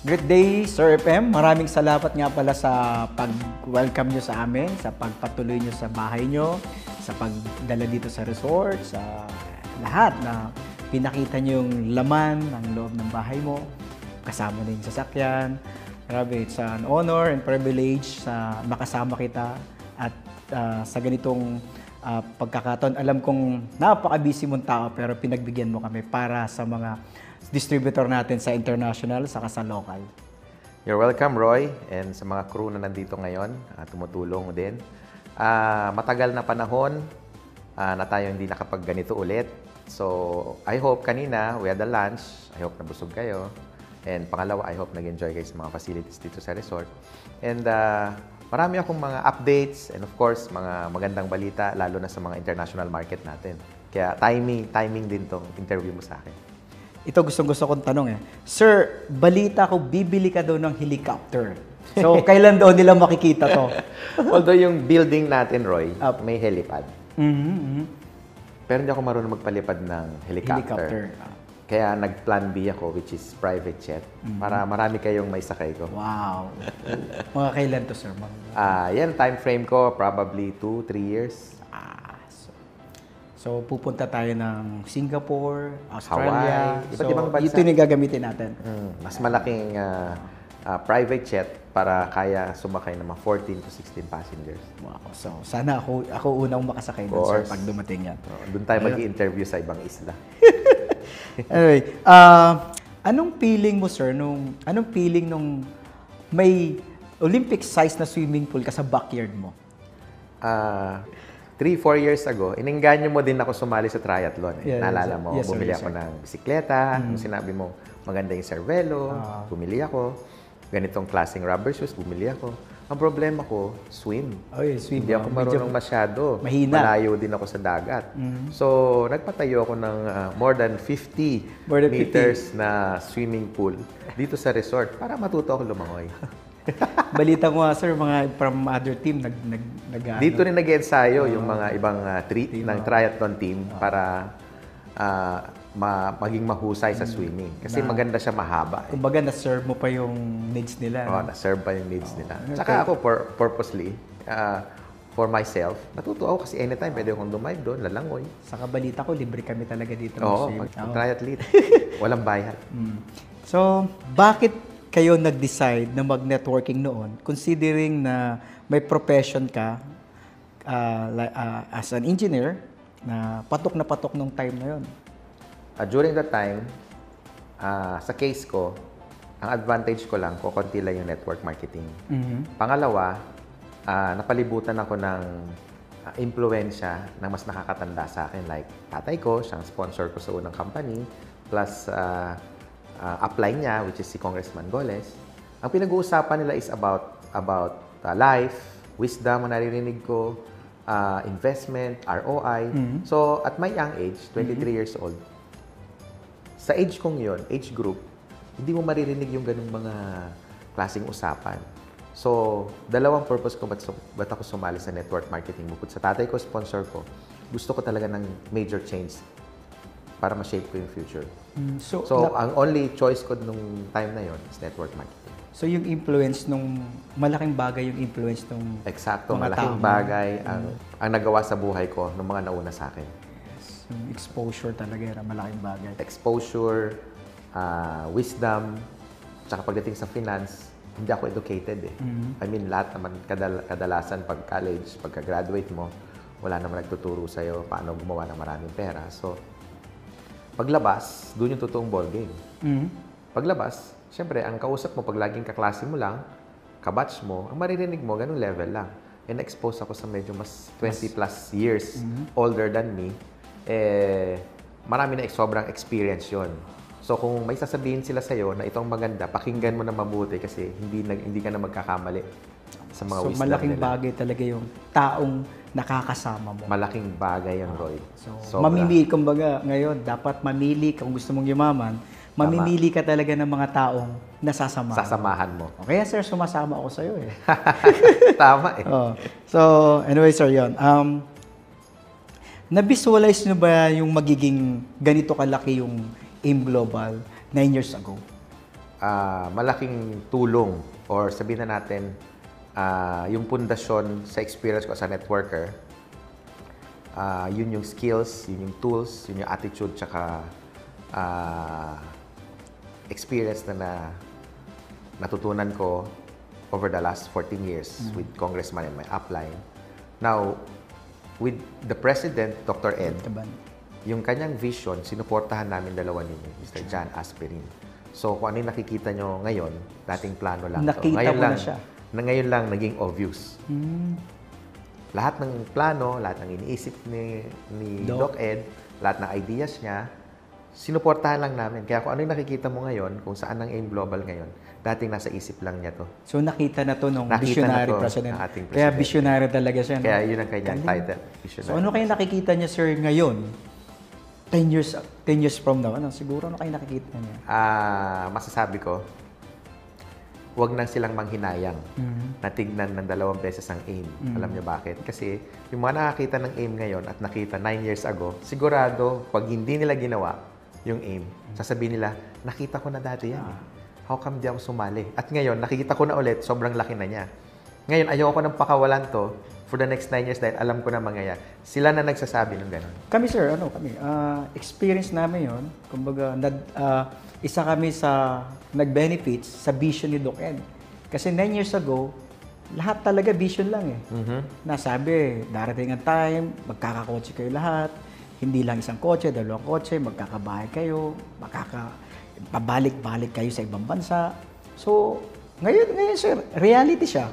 Great day, Sir FM. Maraming salamat nga pala sa pag-welcome nyo sa amin, sa pagpatuloy nyo sa bahay nyo, sa pagdala dito sa resort, sa lahat na pinakita nyo yung laman ng loob ng bahay mo, kasama na yung sasakyan. Grabe, it's an honor and privilege sa makasama kita at sa ganitong pagkakataon. Alam kong napaka-busy mong tao pero pinagbigyan mo kami para sa mga distributor natin sa international saka sa local. You're welcome, Roy, and sa mga crew na nandito ngayon, tumutulong din. Matagal na panahon na tayo hindi nakapag-ganito ulit. So, I hope kanina we had a lunch. I hope nabusog kayo. And pangalawa, I hope nag-enjoy kayo sa mga facilities dito sa resort. And marami akong mga updates and of course, mga magandang balita, lalo na sa mga international market natin. Kaya timing din tong interview mo sa akin. Ito gustong-gusto kong tanong Sir, balita ko bibili ka daw ng helicopter. So, kailan daw nila makikita to? Although yung building natin, Roy, may helipad. Pero hindi ako marunong magpalipad ng helicopter. Kaya nag-plan B ako, which is private jet, para marami kayong may sakay ko. Wow! Mga kailan to, sir? Yan, time frame ko, probably 2-3 years. So, pupunta tayo ng Singapore, Australia. Hawaii, iba't ibang bansa. Ito yung gagamitin natin. Mas malaking private jet para kaya sumakay ng mga 14 to 16 passengers. Wow. So, sana ako unang makasakay doon, sir, pag dumating yan. Doon tayo mag-i-interview sa ibang isla. Anyway, anong feeling mo, sir, anong feeling nung may Olympic size na swimming pool ka sa backyard mo? 3-4 years ago, inengganyo mo din ako sumali sa triathlon. Naalala mo, bumili ako ng bisikleta, nung sinabi mo, maganda yung cervelo, bumili ako. Ganitong klaseng rubber shoes, bumili ako. Ang problema ko, swim. Swim. Hindi ako marunong masyado. Mahina. Malayo din ako sa dagat. So, nagpatayo ako ng more than 50 meters na swimming pool dito sa resort para matuto ako lumangoy. Balita ko sir, mga from other team dito rin nag-ensayo yung mga ibang ng triathlon team para maging mahusay sa swimming. Kasi maganda siya, mahaba. Kumbaga, na-serve mo pa yung needs nila. Na-serve pa yung needs nila. Tsaka ako, purposely, for myself, natuto ako kasi anytime pwede akong dumive doon, lalangoy. Saka balita ko, libre kami talaga dito. Oo, pag-triathlete. Walang bayad. So, bakit kayo nag-decide na mag-networking noon, considering na may profession ka as an engineer, na patok nung time na yon? During that time, sa case ko, ang advantage ko lang, kukunti lang yung network marketing. Pangalawa, napalibutan ako ng impluwensya ng mas nakakatanda sa akin. Like, tatay ko, siyang sponsor ko sa unang company, plus upline niya, which is si Congressman Goles. Ang pinag-uusapan nila is about life, wisdom ang naririnig ko, investment, ROI. So, at my young age, 23 years old, sa age kong yon, age group, hindi mo maririnig yung ganung mga klaseng usapan. So, dalawang purpose ko ba't ako sumali sa network marketing. Bukod sa tatay ko, sponsor ko, gusto ko talaga ng major change para ma-shape ko yung future. So ang only choice ko nung time na yon is network marketing. So, yung influence malaking bagay yung influence nung Eksakto, malaking bagay ang nagawa sa buhay ko ng mga nauna sa akin. Yes. Yung exposure talaga yung malaking bagay. Exposure, wisdom, tsaka pagdating sa finance, hindi ako educated I mean, lahat naman kadalasan pag college, pagka-graduate mo, wala naman nagtuturo sa'yo paano gumawa ng maraming pera. So, paglabas, doon yung totoong ballgame. Paglabas, siyempre, ang kausap mo, pag laging kaklase mo lang, kabatch mo, ang maririnig mo, ganung level lang. And expose ako sa medyo mas 20 plus years older than me, marami na sobrang experience yon. So, kung may sasabihin sila sa'yo na itong maganda, pakinggan mo na mabuti kasi hindi ka na magkakamali sa mga wisdom nila. So, malaking bagay talaga yung taong nakakasama mo. Malaking bagay yan, Roy. So mamimili, kumbaga, ngayon, dapat mamili kung gusto mong yumaman, mamimili ka talaga ng mga taong nasasamahan. Sasamahan mo. Kaya, sir, sumasama ako sa'yo Tama So, anyway, sir, yun. Na-visualize nyo ba yung magiging ganito kalaki yung AIM Global 9 years ago? malaking tulong or sabihin na natin yung pundasyon sa experience ko as a networker, yun yung skills, yun yung tools, yun yung attitude, tsaka experience na natutunan ko over the last 14 years with Congressman and my upline. Now, with the President, Dr. Ed, yung kanyang vision, sinuportahan namin dalawa ni Mr. John Asperin. So, kung ano yung nakikita nyo ngayon, dating plano lang. Nakita mo na siya. Ngayon lang naging obvious. Lahat ng plano, lahat ng iniisip ni Doc Ed, lahat ng ideas niya, sinuportahan lang namin. Kaya kung ano yung nakikita mo ngayon, kung saan ang AIM Global ngayon, dating nasa isip lang niya to. So nakita na to nung visionary president. President. Kaya visionary talaga siya. No? Kaya yun ang kanyang title, visionary. So ano kayo nakikita niya, sir, ngayon? 10 years from now, ano? Siguro ano kayo nakikita niya? Masasabi ko, huwag nang silang manghinayang na tignan ng 2 beses ang AIM. Alam niyo bakit? Kasi yung mga nakakita ng AIM ngayon at nakita 9 years ago, sigurado, pag hindi nila ginawa yung AIM, sasabihin nila, nakita ko na dati yan. How come di ako sumali? At ngayon, nakikita ko na ulit, sobrang laki na niya. Ngayon, ayoko nang pakawalan to for the next 9 years dahil alam ko na mangyayari. Sila na nagsasabi ng gano'n. Kami, sir, experience namin yon. Kumbaga, isa kami sa nag-benefits sa vision ni Doc Ed. Kasi 9 years ago, lahat talaga vision lang eh. Nasabi, darating ang time, magkakakotse kayo lahat. Hindi lang isang kotse, 2 kotse, magkakabahay kayo, pabalik-balik kayo sa ibang bansa. So, ngayon sir, reality siya.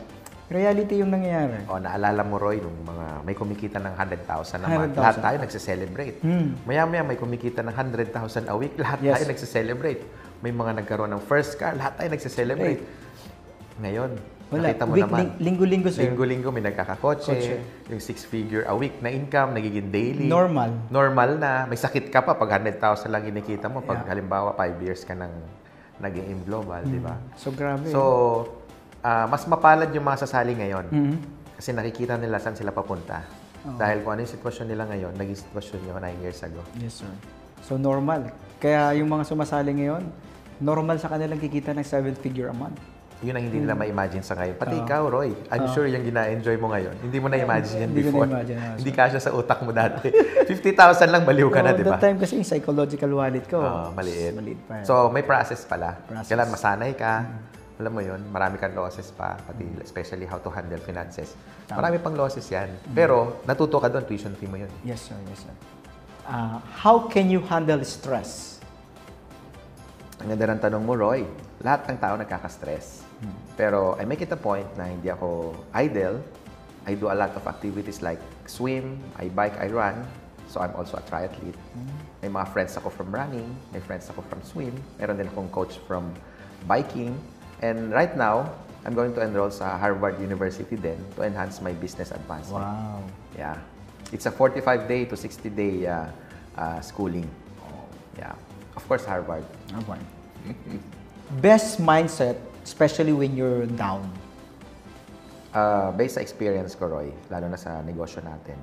Reality yung nangyayari. Naalala mo, Roy, nung may kumikita ng 100,000 a month. Lahat tayo nagse-celebrate. Maya-maya may kumikita ng 100,000 a week. Lahat tayo nagse-celebrate. May mga nagkaroon ng first car. Lahat tayo nagse-celebrate. Ngayon, nakita mo naman. Linggo-linggo, sir. Linggo-linggo may nagkakakotse. Yung 6-figure a week na income, nagiging daily. Normal na. May sakit ka pa pag 100,000 lang inikita mo. Pag halimbawa 5 years ka nang nag-AIM Global, di ba? So, grabe. So, mas mapalad yung mga sasali ngayon. Kasi nakikita nila saan sila papunta. Dahil kung ano yung sitwasyon nila ngayon, naging sitwasyon nyo 9 years ago. Yes, sir. So, normal. Kaya yung mga sumasali ngayon, normal sa kanilang kikita ng 7-figure a month. Yun ang hindi nila ma-imagine sa ngayon. Pati ikaw, Roy, I'm sure yung gina-enjoy mo ngayon. Hindi mo na-imagine yan before. Hindi kasya sa utak mo dati. 50,000 lang, baliw ka na, di ba? That time kasi yung psychological wallet ko. Maliit. Pa. So, may process pala. Kailan masanay ka. Alam mo yun, marami kang losses pa, pati especially how to handle finances. Marami pang losses yan. Pero, natuto ka doon, tuition fee mo yun. Yes, sir. Yes, sir. How can you handle stress? Ang ganda ng tanong mo, Roy. Lahat ng tao nagkaka-stress. Pero I make it a point na hindi ako idle. I do a lot of activities like swim, I bike, I run. So I'm also a triathlete. May mga friends ako from running, may friends ako from swim. Meron din akong coach from biking. And right now, I'm going to enroll sa Harvard University din to enhance my business advancement. Wow. Yeah. It's a 45-day to 60-day schooling. Yeah. Of course, Harvard. Harvard. Best mindset, especially when you're down? Based sa experience ko, Roy, lalo na sa negosyo natin,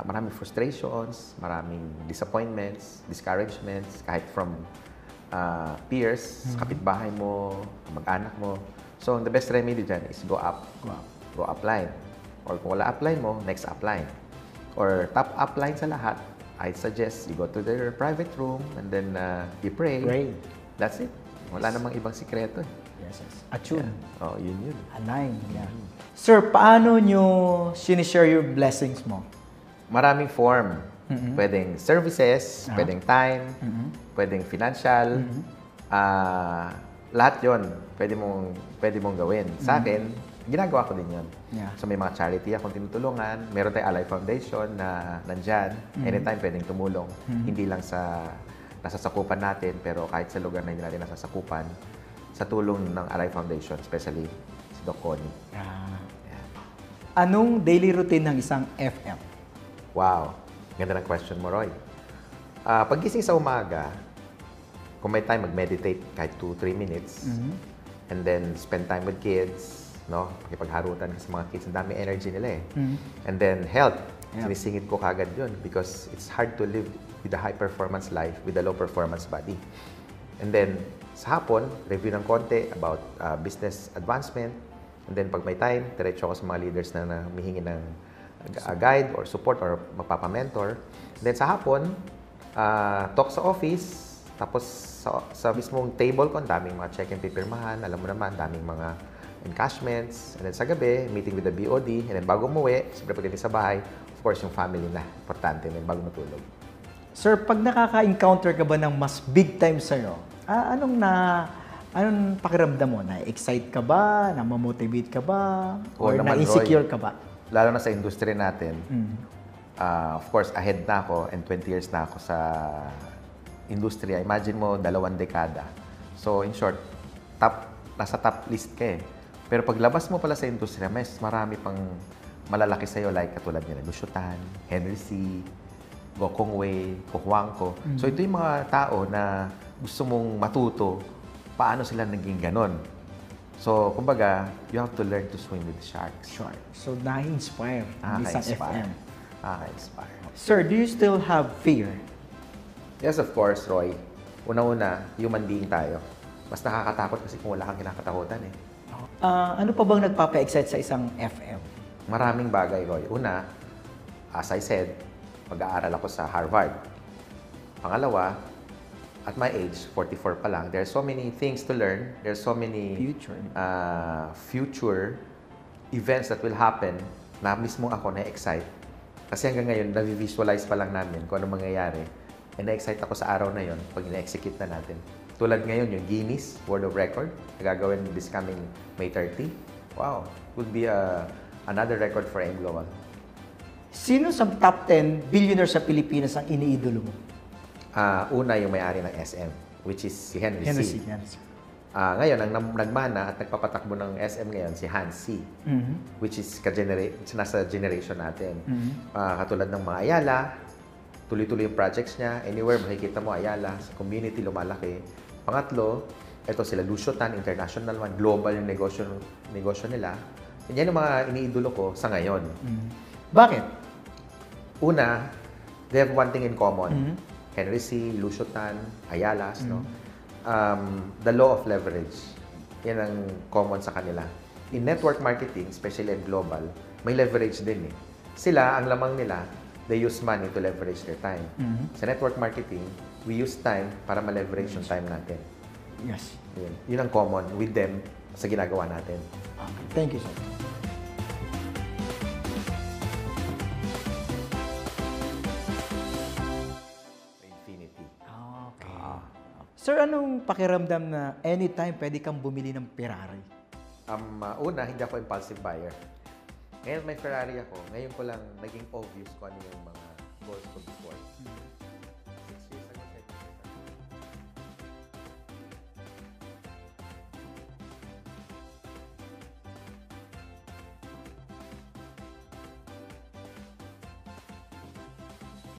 maraming frustrations, maraming disappointments, discouragements, kahit from peers, kapitbahay mo, mag-anak mo. So, the best remedy dyan is go up. Go upline. Or kung wala upline mo, next upline. Or top upline sa lahat, I suggest you go to their private room and then you pray. That's it. Wala namang ibang sikreto. Yes. Attune. Yeah. Yun. Align. Yeah. Sir, paano nyo sinishare your blessings mo? Maraming form. Pwedeng services, pwedeng time, pwedeng financial. Lahat yon pwede mong gawin. Sa akin, ginagawa ko din yun. Yeah. So may mga charity akong tinutulungan. Meron tayong Ally Foundation na nandyan. Anytime pwedeng tumulong. Hindi lang sa nasasakupan natin, pero kahit sa lugar na hindi natin nasasakupan, sa tulong ng Ally Foundation, especially si Doc Connie. Yeah. Anong daily routine ng isang FM? Wow. Ganda ng question mo, Roy. Paggising sa umaga, kung may time, mag-meditate kahit 2-3 minutes. And then, spend time with kids, no? Pakipagharutan sa mga kids. Ang dami energy nila eh. And then, health. Sinisingit ko kagad yun because it's hard to live with a high-performance life with a low-performance body. And then, sa hapon, review ng konti about business advancement. And then, pag may time, diretso ako sa mga leaders na humihingi ng guide or support or magpapamentor. And then, sa hapon, talk sa office. Tapos, sa mismong table ko, ang daming mga check and pipirmahan. Alam mo naman, daming mga encashments. And then, sa gabi, meeting with the BOD. And then, bago umuwi, siyempre pagdating sa bahay, of course, yung family na. Importante na bago matulog. Sir, pag nakaka-encounter ka ba ng mas big time sa'yo, anong pakiramdam mo? Na-excite ka ba? Na-motivate ka ba? Or na-insecure ka ba? Lalo na sa industry natin. Of course, ahead na ako and 20 years na ako sa industriya. Imagine mo, 2 dekada. So, in short, nasa top list ka eh. Pero paglabas mo pala sa industriya, mas marami pang malalaki sa'yo like katulad nila, Lucio Tan, Henry C., Gokong Wei, Kukwang Ko. So ito yung mga tao na gusto mong matuto paano sila naging ganon. So, kumbaga, you have to learn to swim with the sharks. Sure. So, na-inspire ang isang FM. Nakaka-inspire. Sir, do you still have fear? Yes, of course, Roy. Una-una, human being tayo. Mas nakakatakot kasi kung wala kang kinakatakutan eh. Ano pa bang nagpapa-excite sa isang FM? Maraming bagay, Roy. Una, as I said, mag-aaral ako sa Harvard. Pangalawa, at my age, 44 pa lang, there's so many things to learn. There's so many future events that will happen na mismo ako na-excite. Kasi hanggang ngayon, na-visualize pa lang namin kung ano mangyayari. And na-excite ako sa araw na yon pag na-execute na natin. Tulad ngayon, yung Guinness World of Record, na gagawin this coming May 30. Wow! Would be another record for AIM Global. Sino sa top 10 billionaire sa Pilipinas ang iniidolo mo? Una yung may-ari ng SM, which is si Henry C. Ngayon, ang nagmana at nagpapatakbo ng SM ngayon, si Hans C. Which is nasa generation natin. Katulad ng mga Ayala, tuloy-tuloy yung projects niya. Anywhere, makikita mo Ayala, sa community, lumalaki. Pangatlo, ito sila Lucio Tan, international one, global yung negosyo nila. Yan yung mga iniidolo ko sa ngayon. Bakit? Una, they have one thing in common. Henry C., Lucio Tan, Ayalas, no? The law of leverage. Yan ang common sa kanila. In network marketing, especially in global, may leverage din eh. Sila, ang lamang nila, they use money to leverage their time. Sa network marketing, we use time para ma-leverage yung time natin. Yes. Yun ang common with them sa ginagawa natin. Thank you, sir. Sir, anong pakiramdam na anytime pwede kang bumili ng Ferrari? Una, hindi ako impulsive buyer. Ngayon may Ferrari ako. Ngayon ko lang naging obvious kung ano yung mga goals ko before.